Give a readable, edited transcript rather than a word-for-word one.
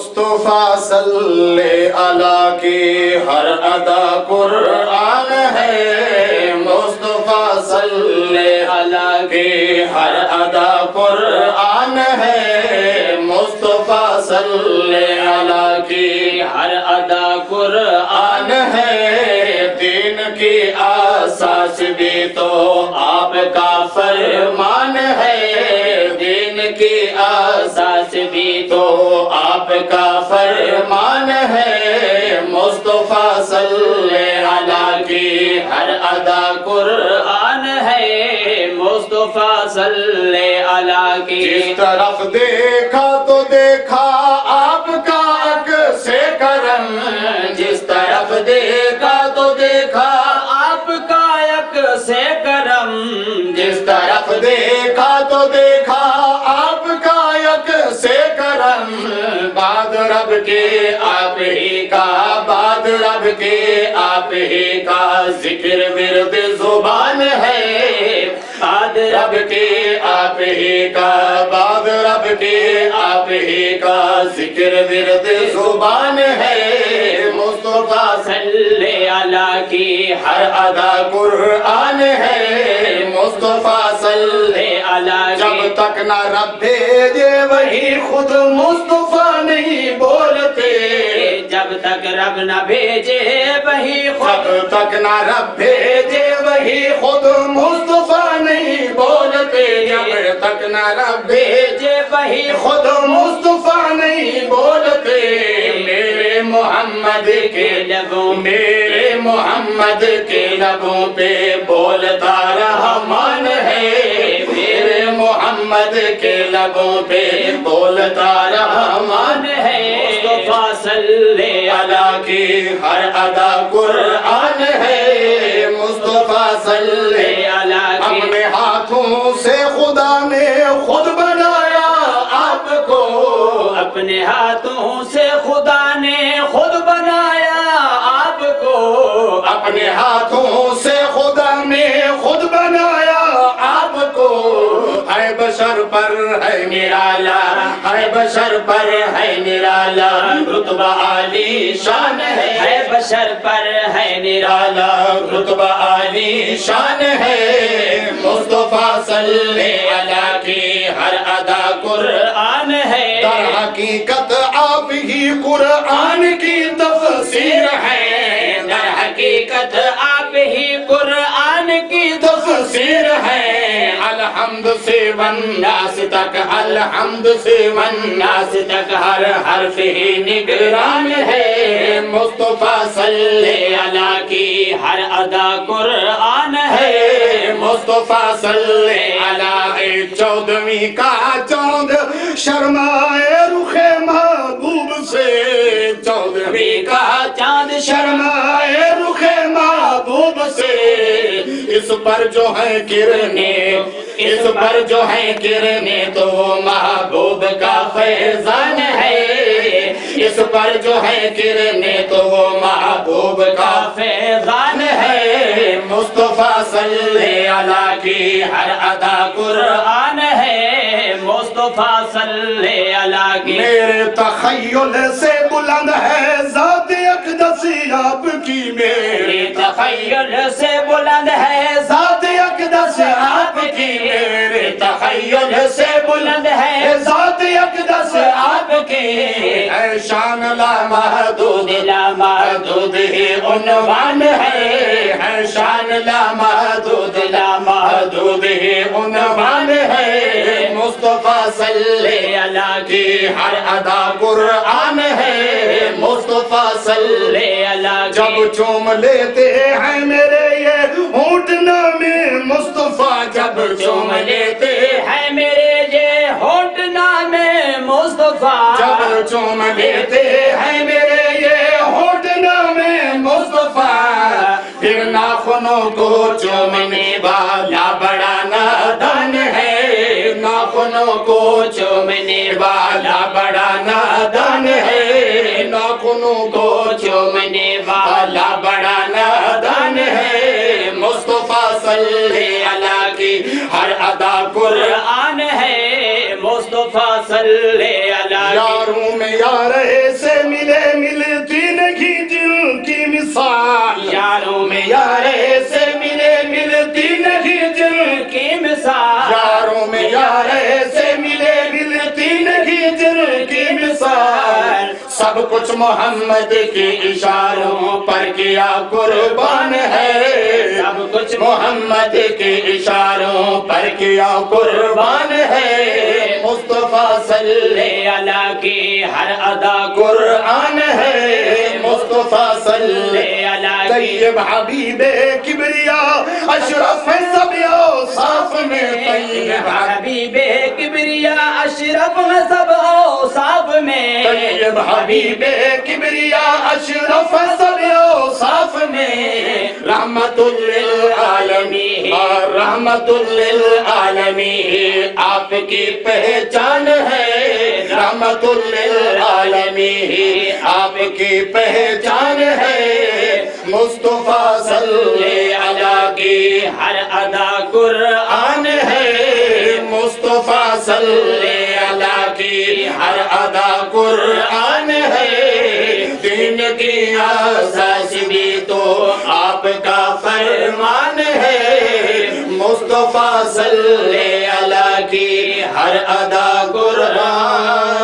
مصطفیٰ صلی اللہ کی ہر ادا قرآن ہے، مصطفیٰ صلی اللہ کی ہر ادا قرآن ہے، مصطفیٰ صلی اللہ کی ہر ادا قرآن ہے، دین کی اساس بھی تو آپ کا فرمان ہے، دین کی اساس بھی تو آپ کا فرمان ہے، مصطفیٰ صلی اللہ کی ہر ادا قرآن ہے، مصطفیٰ صلی اللہ کی جس طرف دیکھا تو دیکھا آپ کا عکس کرم، جس طرف دیکھا تو دیکھا آپ کا عکس کرم، جس طرف دیکھا تو دیکھا آپ کا عکس کرم، بعد رب کے آپ ہی کا، بعد رب کے آپ ہی کا ذکر ورد زبان ہے، بعد رب کے آپ ہی کا، بعد رب کے آپ ہی کا ذکر ورد زبان ہے، مصطفیٰ صلی اللہ کی ہر ادا قرآن ہے، مصطفیٰ صلی اللہ کی جب تک نہ رب بھیجے وہی خود مصطفیٰ نہیں بولتے، جب تک رب نہ بھیجے وہی خود، جب تک نہ رب بھیجے وہی خود مصطفیٰ نہیں بولتے، جب تک نہ رب بھیجے وہی خود مصطفیٰ نہیں بولتے، میرے محمد کے لبوں، میرے محمد کے لبوں پہ بولتا رحمان ہے، میرے محمد کے لبوں پہ بولتا رحمان ہے، مصطفیٰ صلی اللہ کی ہر ادا قرآن ہے، مصطفیٰ صلی اللہ کی اپنے ہاتھوں سے خدا نے خود بنایا آپ کو، اپنے ہاتھوں سے خدا نے خود بنایا آپ کو، اپنے ہاتھوں سے خدا نے خود بنایا آپ کو، ہے بشر پر ہے نرالا، ہے بشر پر ہے نرالا، رتبہ عالی شان ہے بشر پر ہے نرالا، رتبہ عالی شان ہے، مصطفیٰ صلی اللہ کی ہر ادا قرآن ہے، در حقیقت آپ ہی قرآن کی تفسیر ہے، در حقیقت آپ ہی قرآن کی تفسیر ہے، الحمد سے والناس تک، الحمد سے والناس تک ہر حرف ہی نگران ہے، مصطفیٰ صلی اللہ کی ہر ادا قرآن ہے، مصطفیٰ صلی اللہ 14ویں کا چاند شرمائے رخ محبوب سے، 14ویں کا چاند شرمائے رخ محبوب سے، اس پر جو ہے کرنے، اس پر جو ہے کرنے تو وہ محبوب کا فیضان ہے، اس پر جو ہے کرنے تو وہ محبوب کا فیضان ہے، مصطفیٰ صلی اللہ کی ہر ادا قرآن ہے، مصطفیٰ صلی اللہ کی میرے تخیل سے بلند ہے ذات اقدس آپ کی، میرے تخیل سے بلند ہے ذات اقدس آپ کی، میرے تخیل سے بلند ہے ذات اقدس آپ کی، ہے شان لامحدود، لامحدود ہی عنوان ہے شان لامحدود، لامحدود ہی عنوان ہے، مصطفیٰ صلی اللہ کی ہر ادا قرآن ہے، مصطفیٰ صلی اللہ جب چوم لیتے ہیں میرے یہ ہونٹ نامے مصطفیٰ، جب چوم لیتے ہیں میرے یہ ہونٹ نامے مصطفیٰ، جب چوم لیتے ہیں میرے یہ ہونٹ نامے مصطفیٰ، پھر ناخنوں کو چومنے والا بڑا نادان ہے، ناخنوں کو چومنے والا بڑا نادان ہے، ناخنوں کو چومنے والا بڑا نادان ہے، مصطفیٰ صلی اللہ کی ہر ادا قرآن ہے، مصطفیٰ صلی اللہ یاروں میں یار ایسے ملے ملتی نہیں جن کی مثال یاروں میں یار ایسے ملے ملتی نہیں جن کی مثال یاروں میں یار ایسے ملے ملتی نہیں جن کی مثال سب کچھ محمد کے اشاروں پر کیا قربان ہے سب کچھ محمد کے اشاروں پر کیا قربان ہے مصطفیٰ صلی اللہ کی ہر ادا قرآن ہے مصطفیٰ صلی اللہ کی طیب حبیب کبریا اشرف ہے سب اوصاف میں طیب حبیب کبریا اشرف ہے سب اوصاف میں طیب حبیب کبریا اشرف ہے سب اوصاف میں رحمت للعالمین رحمت للعالمین آپ کی پہچان ہے رحمت للعالمین آپ کی پہچان ہے مصطفیٰ صلی اللہ کی ہر ادا قرآن ہے مصطفیٰ صلی اللہ کی ہر ادا قرآن ہے دین کی اساس بھی تو آپ کا فرمان ہے مصطفیٰ صلی اللہ کی ہر ادا قرآن